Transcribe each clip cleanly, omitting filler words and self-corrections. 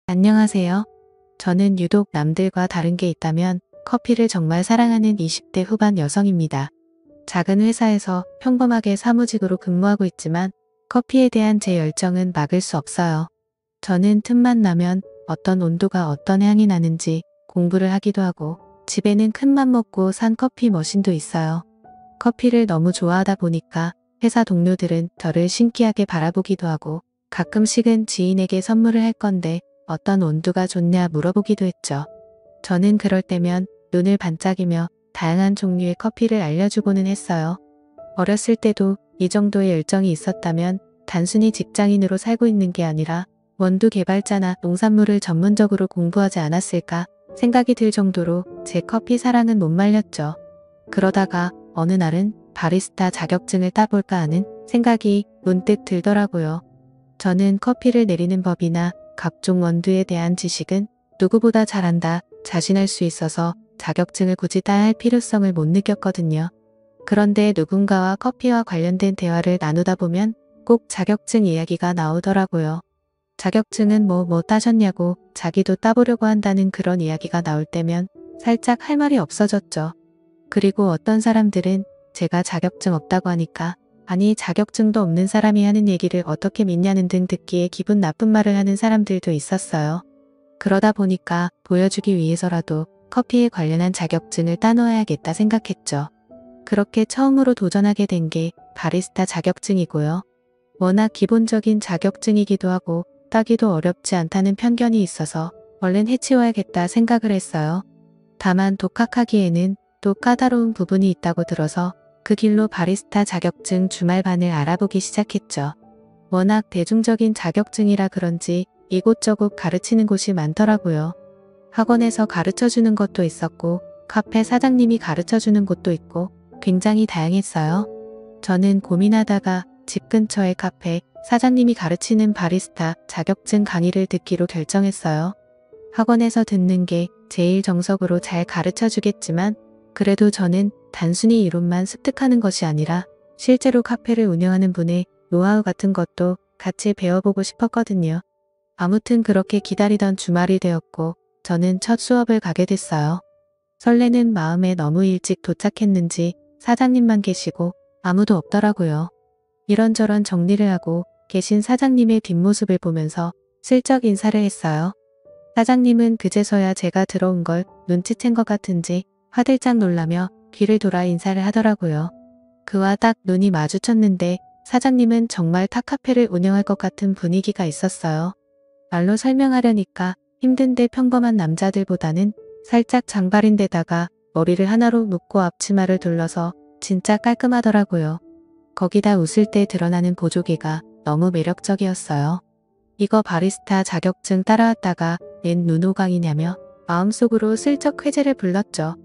안녕하세요. 저는 유독 남들과 다른 게 있다면 커피를 정말 사랑하는 20대 후반 여성입니다. 작은 회사에서 평범하게 사무직으로 근무하고 있지만 커피에 대한 제 열정은 막을 수 없어요. 저는 틈만 나면 어떤 온도가 어떤 향이 나는지 공부를 하기도 하고 집에는 큰맘 먹고 산 커피 머신도 있어요. 커피를 너무 좋아하다 보니까 회사 동료들은 저를 신기하게 바라보기도 하고 가끔씩은 지인에게 선물을 할 건데 어떤 온도가 좋냐 물어보기도 했죠. 저는 그럴 때면 눈을 반짝이며 다양한 종류의 커피를 알려주고는 했어요. 어렸을 때도 이 정도의 열정이 있었다면 단순히 직장인으로 살고 있는 게 아니라 원두 개발자나 농산물을 전문적으로 공부하지 않았을까 생각이 들 정도로 제 커피 사랑은 못 말렸죠. 그러다가 어느 날은 바리스타 자격증을 따볼까 하는 생각이 문득 들더라고요. 저는 커피를 내리는 법이나 각종 원두에 대한 지식은 누구보다 잘한다, 자신할 수 있어서 자격증을 굳이 따야 할 필요성을 못 느꼈거든요. 그런데 누군가와 커피와 관련된 대화를 나누다 보면 꼭 자격증 이야기가 나오더라고요. 자격증은 뭐 따셨냐고 자기도 따보려고 한다는 그런 이야기가 나올 때면 살짝 할 말이 없어졌죠. 그리고 어떤 사람들은 제가 자격증 없다고 하니까 아니 자격증도 없는 사람이 하는 얘기를 어떻게 믿냐는 등 듣기에 기분 나쁜 말을 하는 사람들도 있었어요. 그러다 보니까 보여주기 위해서라도 커피에 관련한 자격증을 따놓아야겠다 생각했죠. 그렇게 처음으로 도전하게 된 게 바리스타 자격증이고요. 워낙 기본적인 자격증이기도 하고 따기도 어렵지 않다는 편견이 있어서 얼른 해치워야겠다 생각을 했어요. 다만 독학하기에는 또 까다로운 부분이 있다고 들어서 그 길로 바리스타 자격증 주말반을 알아보기 시작했죠. 워낙 대중적인 자격증이라 그런지 이곳저곳 가르치는 곳이 많더라고요. 학원에서 가르쳐주는 것도 있었고 카페 사장님이 가르쳐주는 곳도 있고 굉장히 다양했어요. 저는 고민하다가 집 근처의 카페 사장님이 가르치는 바리스타 자격증 강의를 듣기로 결정했어요. 학원에서 듣는 게 제일 정석으로 잘 가르쳐주겠지만 그래도 저는 단순히 이론만 습득하는 것이 아니라 실제로 카페를 운영하는 분의 노하우 같은 것도 같이 배워보고 싶었거든요. 아무튼 그렇게 기다리던 주말이 되었고 저는 첫 수업을 가게 됐어요. 설레는 마음에 너무 일찍 도착했는지 사장님만 계시고 아무도 없더라고요. 이런저런 정리를 하고 계신 사장님의 뒷모습을 보면서 슬쩍 인사를 했어요. 사장님은 그제서야 제가 들어온 걸 눈치챈 것 같은지 화들짝 놀라며 귀를 돌아 인사를 하더라고요. 그와 딱 눈이 마주쳤는데 사장님은 정말 탁카페를 운영할 것 같은 분위기가 있었어요. 말로 설명하려니까 힘든데 평범한 남자들보다는 살짝 장발인데다가 머리를 하나로 묶고 앞치마를 둘러서 진짜 깔끔하더라고요. 거기다 웃을 때 드러나는 보조개가 너무 매력적이었어요. 이거 바리스타 자격증 따라왔다가 얜 눈호강이냐며 마음속으로 슬쩍 회제를 불렀죠.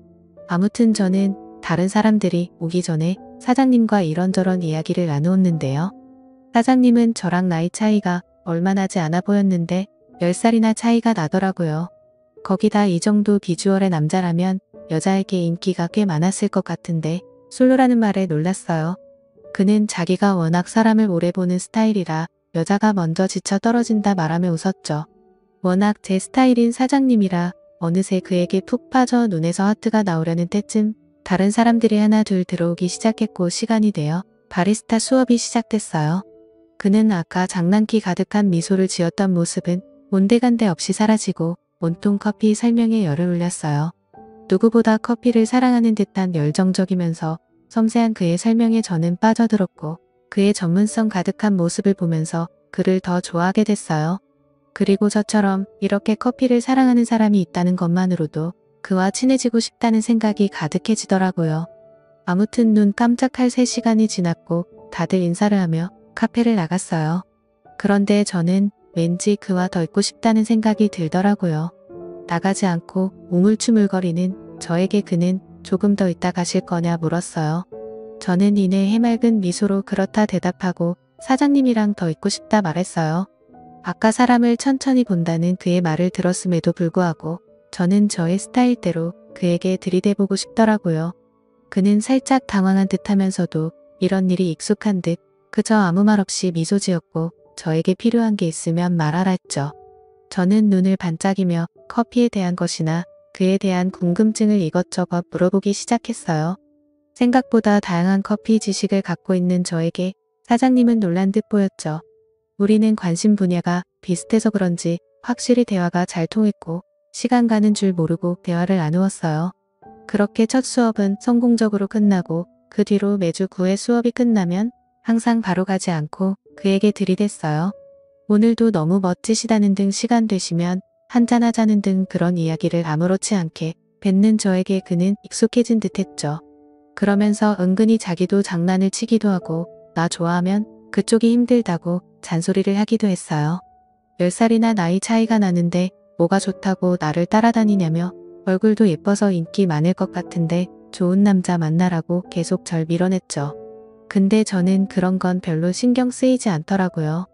아무튼 저는 다른 사람들이 오기 전에 사장님과 이런저런 이야기를 나누었는데요. 사장님은 저랑 나이 차이가 얼마 나지 않아 보였는데 10살이나 차이가 나더라고요. 거기다 이 정도 비주얼의 남자라면 여자에게 인기가 꽤 많았을 것 같은데 솔로라는 말에 놀랐어요. 그는 자기가 워낙 사람을 오래 보는 스타일이라 여자가 먼저 지쳐 떨어진다 말하며 웃었죠. 워낙 제 스타일인 사장님이라 어느새 그에게 푹 빠져 눈에서 하트가 나오려는 때쯤 다른 사람들이 하나 둘 들어오기 시작했고 시간이 되어 바리스타 수업이 시작됐어요. 그는 아까 장난기 가득한 미소를 지었던 모습은 온데간데 없이 사라지고 온통 커피 설명에 열을 올렸어요. 누구보다 커피를 사랑하는 듯한 열정적이면서 섬세한 그의 설명에 저는 빠져들었고 그의 전문성 가득한 모습을 보면서 그를 더 좋아하게 됐어요. 그리고 저처럼 이렇게 커피를 사랑하는 사람이 있다는 것만으로도 그와 친해지고 싶다는 생각이 가득해지더라고요. 아무튼 눈 깜짝할 3시간이 지났고 다들 인사를 하며 카페를 나갔어요. 그런데 저는 왠지 그와 더 있고 싶다는 생각이 들더라고요. 나가지 않고 우물쭈물거리는 저에게 그는 조금 더 있다 가실 거냐 물었어요. 저는 이내 해맑은 미소로 그렇다 대답하고 사장님이랑 더 있고 싶다 말했어요. 아까 사람을 천천히 본다는 그의 말을 들었음에도 불구하고 저는 저의 스타일대로 그에게 들이대보고 싶더라고요. 그는 살짝 당황한 듯 하면서도 이런 일이 익숙한 듯 그저 아무 말 없이 미소 지었고 저에게 필요한 게 있으면 말하라 했죠. 저는 눈을 반짝이며 커피에 대한 것이나 그에 대한 궁금증을 이것저것 물어보기 시작했어요. 생각보다 다양한 커피 지식을 갖고 있는 저에게 사장님은 놀란 듯 보였죠. 우리는 관심 분야가 비슷해서 그런지 확실히 대화가 잘 통했고 시간 가는 줄 모르고 대화를 나누었어요. 그렇게 첫 수업은 성공적으로 끝나고 그 뒤로 매주 9회 수업이 끝나면 항상 바로 가지 않고 그에게 들이댔어요. 오늘도 너무 멋지시다는 등 시간 되시면 한잔하자는 등 그런 이야기를 아무렇지 않게 뱉는 저에게 그는 익숙해진 듯했죠. 그러면서 은근히 자기도 장난을 치기도 하고 나 좋아하면 그쪽이 힘들다고 잔소리를 하기도 했어요. 10살이나 나이 차이가 나는데 뭐가 좋다고 나를 따라다니냐며 얼굴도 예뻐서 인기 많을 것 같은데 좋은 남자 만나라고 계속 절 밀어냈죠. 근데 저는 그런 건 별로 신경 쓰이지 않더라고요.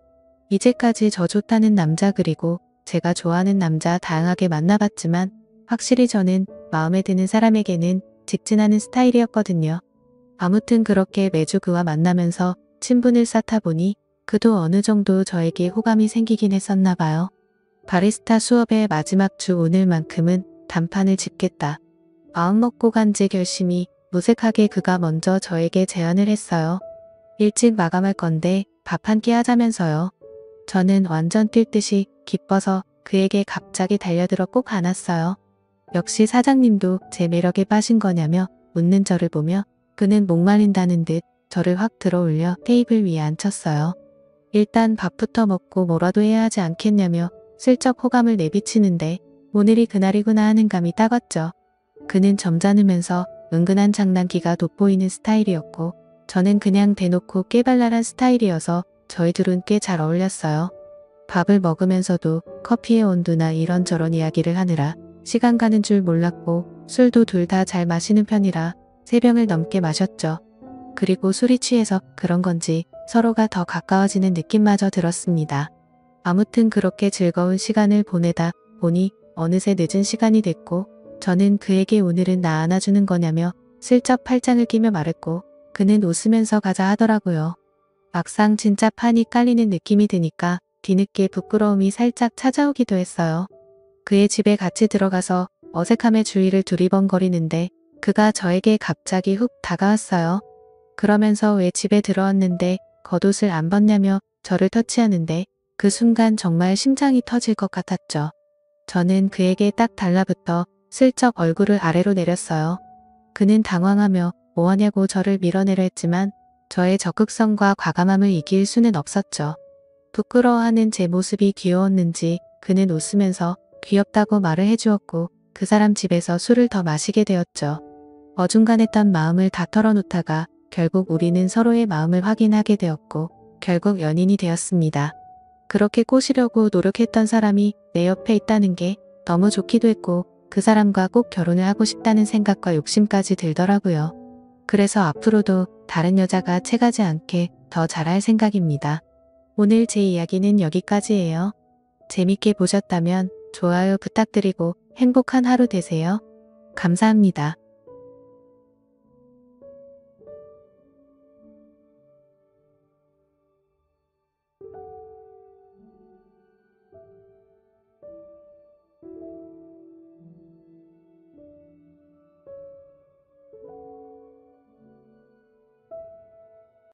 이제까지 저 좋다는 남자 그리고 제가 좋아하는 남자 다양하게 만나봤지만 확실히 저는 마음에 드는 사람에게는 직진하는 스타일이었거든요. 아무튼 그렇게 매주 그와 만나면서 친분을 쌓다 보니 그도 어느 정도 저에게 호감이 생기긴 했었나 봐요. 바리스타 수업의 마지막 주 오늘만큼은 단판을 짓겠다. 마음먹고 간지 결심이 무색하게 그가 먼저 저에게 제안을 했어요. 일찍 마감할 건데 밥 한 끼 하자면서요. 저는 완전 뛸 듯이 기뻐서 그에게 갑자기 달려들어 꼭 안았어요. 역시 사장님도 제 매력에 빠진 거냐며 웃는 저를 보며 그는 목말린다는 듯 저를 확 들어올려 테이블 위에 앉혔어요. 일단 밥부터 먹고 뭐라도 해야 하지 않겠냐며 슬쩍 호감을 내비치는데 오늘이 그날이구나 하는 감이 딱 왔죠. 그는 점잖으면서 은근한 장난기가 돋보이는 스타일이었고 저는 그냥 대놓고 깨발랄한 스타일이어서 저희 둘은 꽤 잘 어울렸어요. 밥을 먹으면서도 커피의 온도나 이런저런 이야기를 하느라 시간 가는 줄 몰랐고 술도 둘 다 잘 마시는 편이라 3병을 넘게 마셨죠. 그리고 술이 취해서 그런 건지 서로가 더 가까워지는 느낌마저 들었습니다. 아무튼 그렇게 즐거운 시간을 보내다 보니 어느새 늦은 시간이 됐고 저는 그에게 오늘은 나 안아주는 거냐며 슬쩍 팔짱을 끼며 말했고 그는 웃으면서 가자 하더라고요. 막상 진짜 판이 깔리는 느낌이 드니까 뒤늦게 부끄러움이 살짝 찾아오기도 했어요. 그의 집에 같이 들어가서 어색함에 주위를 두리번거리는데 그가 저에게 갑자기 훅 다가왔어요. 그러면서 왜 집에 들어왔는데 겉옷을 안 벗냐며 저를 터치하는데 그 순간 정말 심장이 터질 것 같았죠. 저는 그에게 딱 달라붙어 슬쩍 얼굴을 아래로 내렸어요. 그는 당황하며 뭐하냐고 저를 밀어내려 했지만 저의 적극성과 과감함을 이길 수는 없었죠. 부끄러워하는 제 모습이 귀여웠는지 그는 웃으면서 귀엽다고 말을 해주었고 그 사람 집에서 술을 더 마시게 되었죠. 어중간했던 마음을 다 털어놓다가 결국 우리는 서로의 마음을 확인하게 되었고 결국 연인이 되었습니다. 그렇게 꼬시려고 노력했던 사람이 내 옆에 있다는 게 너무 좋기도 했고 그 사람과 꼭 결혼을 하고 싶다는 생각과 욕심까지 들더라고요. 그래서 앞으로도 다른 여자가 채가지 않게 더 잘할 생각입니다. 오늘 제 이야기는 여기까지예요. 재밌게 보셨다면 좋아요 부탁드리고 행복한 하루 되세요. 감사합니다.